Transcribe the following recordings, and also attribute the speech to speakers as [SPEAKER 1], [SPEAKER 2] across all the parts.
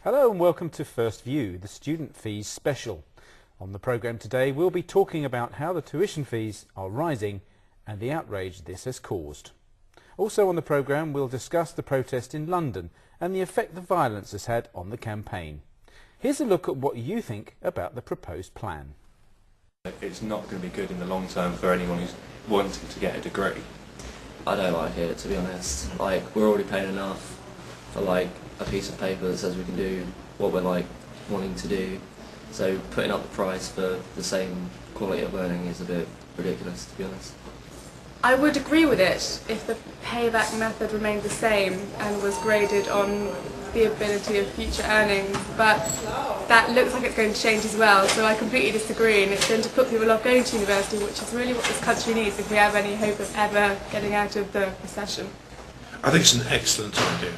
[SPEAKER 1] Hello and welcome to First View, the student fees special. On the programme today we'll be talking about how the tuition fees are rising and the outrage this has caused. Also on the programme we'll discuss the protest in London and the effect the violence has had on the campaign. Here's a look at what you think about the proposed plan.
[SPEAKER 2] It's not going to be good in the long term for anyone who's wanting to get a degree.
[SPEAKER 3] I don't like it, to be honest. Like, we're already paying enough for like a piece of paper that says we can do what we're like wanting to do. So putting up the price for the same quality of learning is a bit ridiculous, to be honest.
[SPEAKER 4] I would agree with it if the payback method remained the same and was graded on the ability of future earnings, but that looks like it's going to change as well, so I completely disagree, and it's going to put people off going to university, which is really what this country needs if we have any hope of ever getting out of the recession.
[SPEAKER 5] I think it's an excellent idea.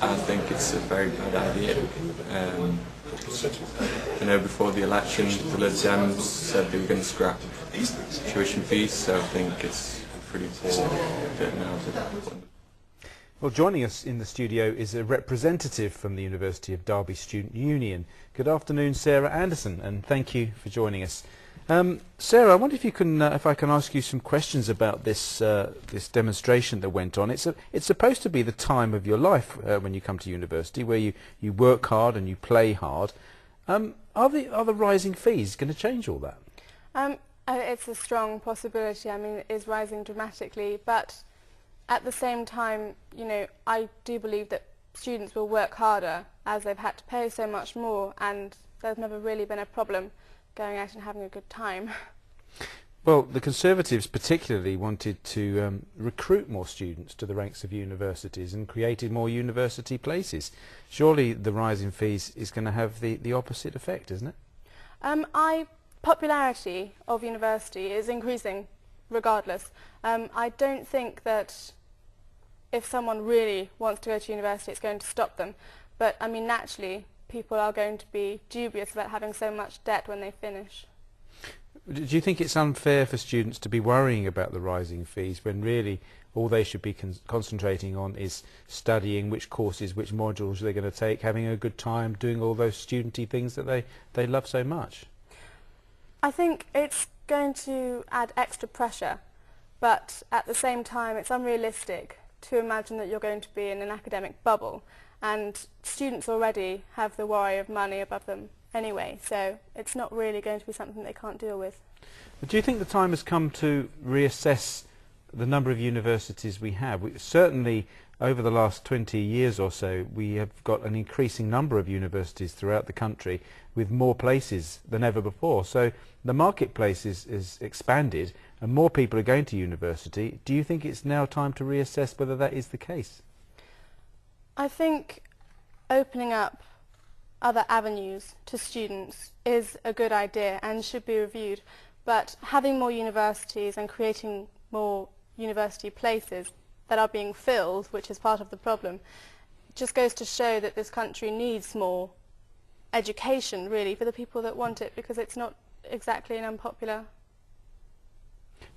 [SPEAKER 2] I think it's a very bad idea. Before the election, the Lianne said they were going to scrap tuition fees, so I think it's a pretty poor bit now.
[SPEAKER 1] Well, joining us in the studio is a representative from the University of Derby Student Union. Good afternoon, Sarah Anderson, and thank you for joining us. Sarah, I wonder if you can, if I can ask you some questions about this this demonstration that went on. It's supposed to be the time of your life when you come to university, where you work hard and you play hard. Are the rising fees going to change all that?
[SPEAKER 4] It's a strong possibility. I mean, it is rising dramatically, but at the same time, you know, I do believe that students will work harder as they've had to pay so much more, and there's never really been a problem going out and having a good time.
[SPEAKER 1] Well, the Conservatives particularly wanted to recruit more students to the ranks of universities and created more university places. Surely the rise in fees is going to have the opposite effect, isn't it?
[SPEAKER 4] Popularity of university is increasing regardless. I don't think that if someone really wants to go to university it's going to stop them, but I mean naturally people are going to be dubious about having so much debt when they finish.
[SPEAKER 1] Do you think it's unfair for students to be worrying about the rising fees when really all they should be concentrating on is studying which courses, which modules they're going to take, having a good time, doing all those studenty things that they love so much?
[SPEAKER 4] I think it's going to add extra pressure, but at the same time it's unrealistic to imagine that you're going to be in an academic bubble, and students already have the worry of money above them anyway, so it's not really going to be something they can't deal with.
[SPEAKER 1] But do you think the time has come to reassess the number of universities we have? Certainly over the last 20 years or so we have got an increasing number of universities throughout the country with more places than ever before, so the marketplace is expanded and more people are going to university. Do you think it's now time to reassess whether that is the case?
[SPEAKER 4] I think opening up other avenues to students is a good idea and should be reviewed, but having more universities and creating more university places that are being filled, which is part of the problem, just goes to show that this country needs more education really for the people that want it, because it's not exactly an unpopular.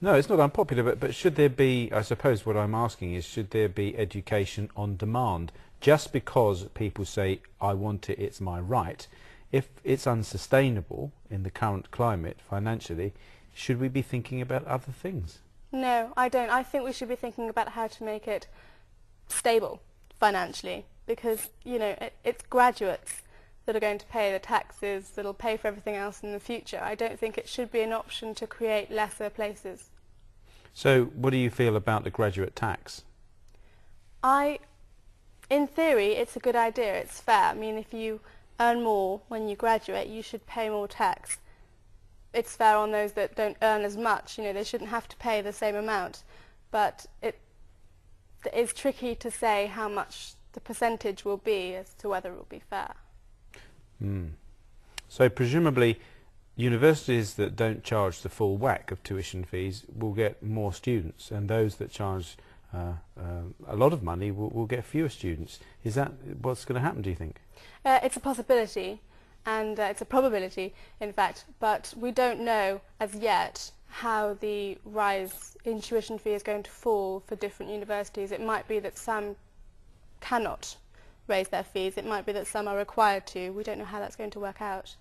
[SPEAKER 1] No, it's not unpopular, but should there be, I suppose what I'm asking is, should there be education on demand? Just because people say, I want it, it's my right, if it's unsustainable in the current climate financially, should we be thinking about other things?
[SPEAKER 4] No, I don't. I think we should be thinking about how to make it stable financially, because, you know, it's graduates that are going to pay the taxes, that'll pay for everything else in the future. I don't think it should be an option to create lesser places.
[SPEAKER 1] So what do you feel about the graduate tax?
[SPEAKER 4] In theory, it's a good idea. It's fair. I mean, if you earn more when you graduate, you should pay more tax. It's fair on those that don't earn as much. You know, they shouldn't have to pay the same amount. But it is tricky to say how much the percentage will be as to whether it will be fair.
[SPEAKER 1] So presumably universities that don't charge the full whack of tuition fees will get more students, and those that charge a lot of money will get fewer students. Is that what's going to happen, do you think?
[SPEAKER 4] It's a possibility, and it's a probability, in fact, but we don't know as yet how the rise in tuition fee is going to fall for different universities. It might be that some cannot raise their fees. It might be that some are required to. We don't know how that's going to work out.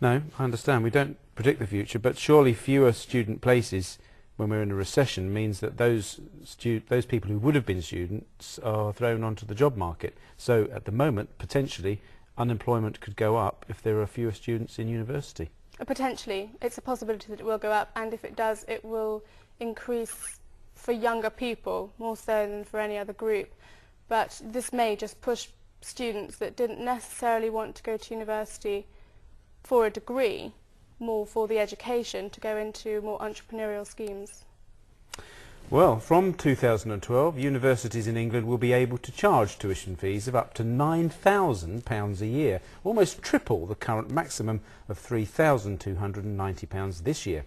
[SPEAKER 1] No, I understand. We don't predict the future, but surely fewer student places when we're in a recession means that those people who would have been students are thrown onto the job market. So at the moment, potentially, unemployment could go up if there are fewer students in university.
[SPEAKER 4] Potentially. It's a possibility that it will go up, and if it does, it will increase for younger people more so than for any other group. But this may just push students that didn't necessarily want to go to university for a degree, more for the education, to go into more entrepreneurial schemes.
[SPEAKER 1] Well, from 2012, universities in England will be able to charge tuition fees of up to £9,000 a year, almost triple the current maximum of £3,290 this year.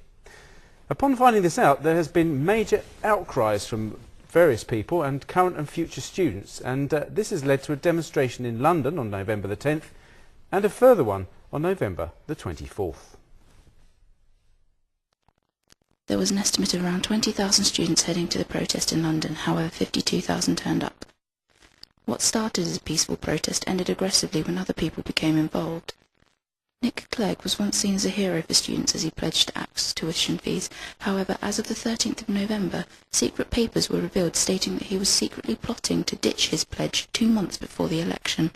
[SPEAKER 1] Upon finding this out, there has been major outcries from various people and current and future students, and this has led to a demonstration in London on November the 10th and a further one on November the 24th.
[SPEAKER 6] There was an estimate of around 20,000 students heading to the protest in London, however 52,000 turned up. What started as a peaceful protest ended aggressively when other people became involved. Nick Clegg was once seen as a hero for students as he pledged to ACT's tuition fees. However, as of the 13th of November, secret papers were revealed stating that he was secretly plotting to ditch his pledge 2 months before the election.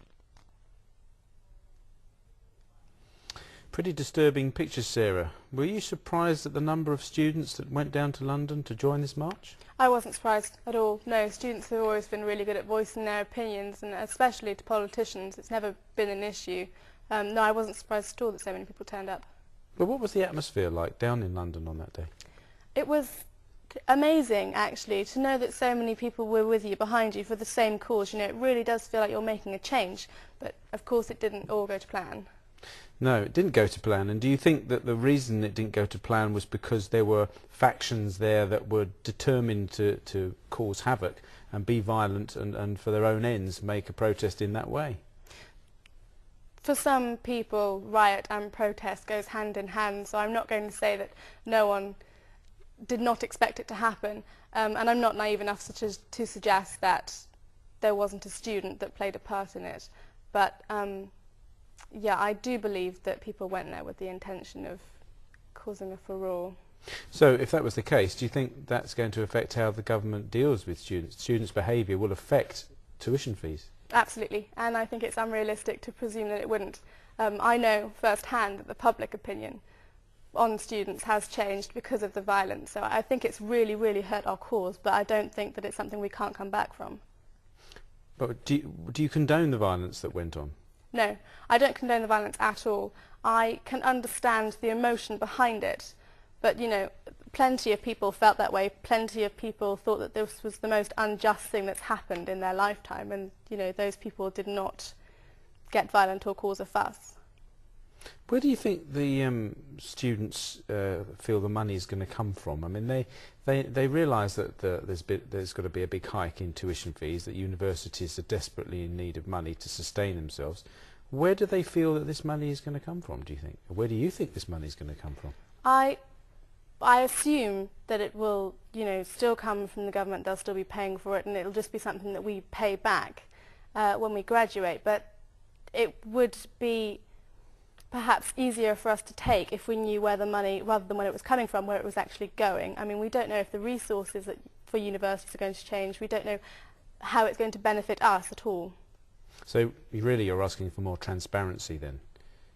[SPEAKER 1] Pretty disturbing pictures, Sarah. Were you surprised at the number of students that went down to London to join this march?
[SPEAKER 4] I wasn't surprised at all. No, students have always been really good at voicing their opinions, and especially to politicians. It's never been an issue. No, I wasn't surprised at all that so many people turned up.
[SPEAKER 1] But what was the atmosphere like down in London on that day?
[SPEAKER 4] It was amazing, actually, to know that so many people were with you, behind you, for the same cause. You know, it really does feel like you're making a change. But, of course, it didn't all go to plan.
[SPEAKER 1] No, it didn't go to plan. And do you think that the reason it didn't go to plan was because there were factions there that were determined to cause havoc and be violent and for their own ends make a protest in that way?
[SPEAKER 4] For some people, riot and protest goes hand in hand, so I'm not going to say that no one did not expect it to happen, and I'm not naive enough to suggest that there wasn't a student that played a part in it. But yeah, I do believe that people went there with the intention of causing a furore.
[SPEAKER 1] So if that was the case, do you think that's going to affect how the government deals with students? Students' behaviour will affect tuition fees?
[SPEAKER 4] Absolutely, and I think it's unrealistic to presume that it wouldn't. I know firsthand that the public opinion on students has changed because of the violence, so I think it's really, really hurt our cause, but I don't think that it's something we can't come back from.
[SPEAKER 1] But do you condone the violence that went on?
[SPEAKER 4] No, I don't condone the violence at all. I can understand the emotion behind it, but, you know, plenty of people felt that way. Plenty of people thought that this was the most unjust thing that's happened in their lifetime, and, you know, those people did not get violent or cause a fuss.
[SPEAKER 1] Where do you think the students feel the money is going to come from? I mean, they realise that there's got to be a big hike in tuition fees, that universities are desperately in need of money to sustain themselves. Where do they feel that this money is going to come from, do you think? Where do you think this money is going to come from?
[SPEAKER 4] I assume that it will, you know, still come from the government. They'll still be paying for it, and it'll just be something that we pay back when we graduate. But it would be perhaps easier for us to take if we knew where the money, rather than where it was coming from, where it was actually going. I mean, we don't know if the resources for universities are going to change. We don't know how it's going to benefit us at all.
[SPEAKER 1] So you're asking for more transparency then?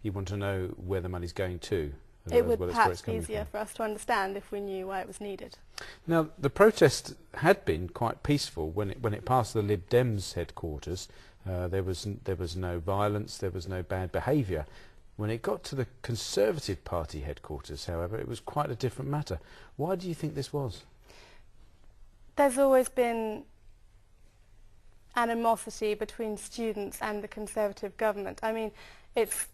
[SPEAKER 1] You want to know where the money's going to?
[SPEAKER 4] It would perhaps be easier for us to understand if we knew why it was needed.
[SPEAKER 1] Now, the protest had been quite peaceful when it passed the Lib Dems headquarters. There was no violence, there was no bad behaviour. When it got to the Conservative Party headquarters, however, it was quite a different matter. Why do you think this was?
[SPEAKER 4] There's always been animosity between students and the Conservative government. I mean, it's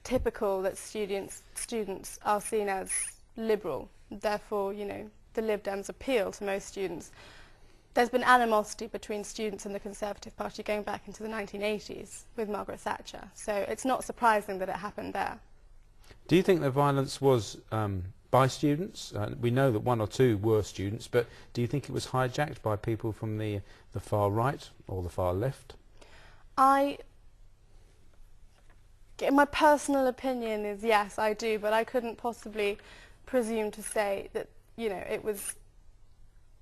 [SPEAKER 4] typical that students are seen as liberal. Therefore, you know, the Lib Dems appeal to most students. There's been animosity between students and the Conservative Party going back into the 1980s with Margaret Thatcher. So it's not surprising that it happened there.
[SPEAKER 1] Do you think the violence was by students? We know that one or two were students, but do you think it was hijacked by people from the far right or the far left?
[SPEAKER 4] I my personal opinion is yes, I do, but I couldn't possibly presume to say that, you know, it was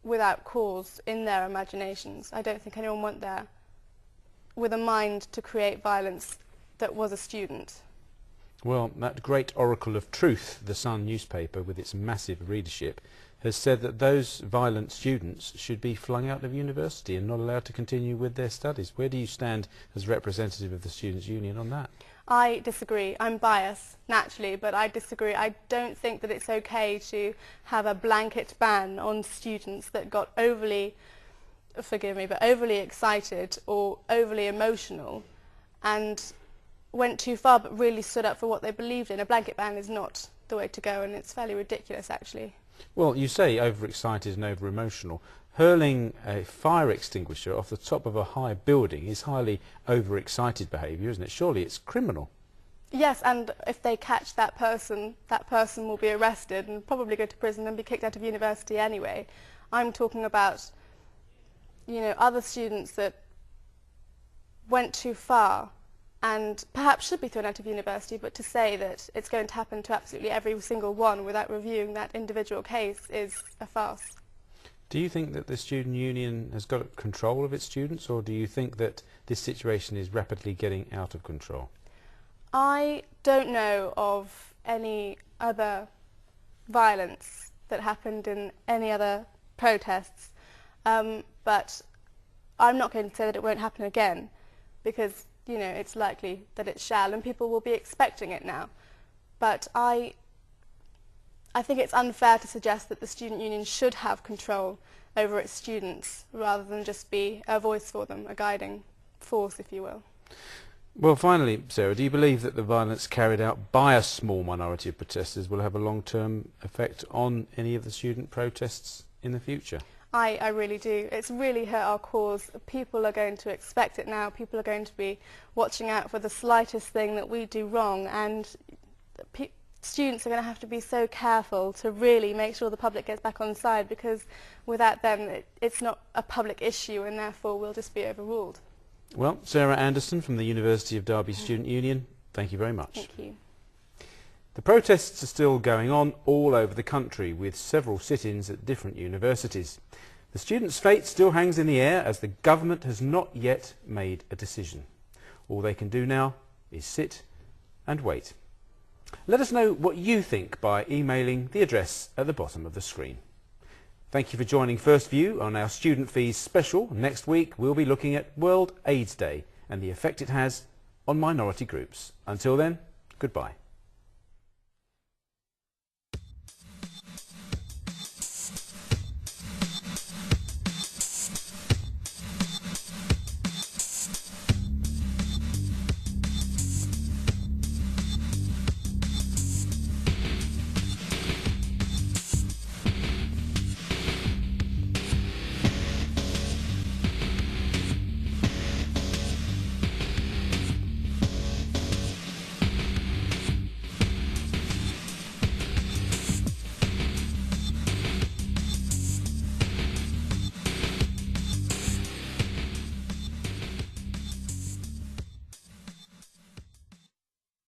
[SPEAKER 4] without cause in their imaginations. I don't think anyone went there with a mind to create violence that was a student.
[SPEAKER 1] Well, that great oracle of truth, the Sun newspaper, with its massive readership, has said that those violent students should be flung out of university and not allowed to continue with their studies. Where do you stand as representative of the Students' Union on that?
[SPEAKER 4] I disagree. I'm biased, naturally, but I disagree. I don't think that it's okay to have a blanket ban on students that got overly, forgive me, but overly excited or overly emotional and went too far but really stood up for what they believed in. A blanket ban is not the way to go, and it's fairly ridiculous, actually.
[SPEAKER 1] Well, you say overexcited and over-emotional. Hurling a fire extinguisher off the top of a high building is highly overexcited behaviour, isn't it? Surely it's criminal.
[SPEAKER 4] Yes, and if they catch that person will be arrested and probably go to prison and be kicked out of university anyway. I'm talking about, you know, other students that went too far and perhaps should be thrown out of university, but to say that it's going to happen to absolutely every single one without reviewing that individual case is a farce.
[SPEAKER 1] Do you think that the Student Union has got control of its students, or do you think that this situation is rapidly getting out of control?
[SPEAKER 4] I don't know of any other violence that happened in any other protests, but I'm not going to say that it won't happen again, because, you know, it's likely that it shall, and people will be expecting it now. But I think it's unfair to suggest that the Student Union should have control over its students rather than just be a voice for them, a guiding force, if you will.
[SPEAKER 1] Well, finally, Sarah, do you believe that the violence carried out by a small minority of protesters will have a long-term effect on any of the student protests in the future?
[SPEAKER 4] I really do. It's really hurt our cause. People are going to expect it now. People are going to be watching out for the slightest thing that we do wrong, and students are going to have to be so careful to really make sure the public gets back on side, because without them it's not a public issue and therefore we'll just be overruled.
[SPEAKER 1] Well, Sarah Anderson from the University of Derby Student Union, thank you very much.
[SPEAKER 4] Thank you.
[SPEAKER 1] The protests are still going on all over the country, with several sit-ins at different universities. The students' fate still hangs in the air as the government has not yet made a decision. All they can do now is sit and wait. Let us know what you think by emailing the address at the bottom of the screen. Thank you for joining First View on our Student Fees special. Next week we'll be looking at World AIDS Day and the effect it has on minority groups. Until then, goodbye.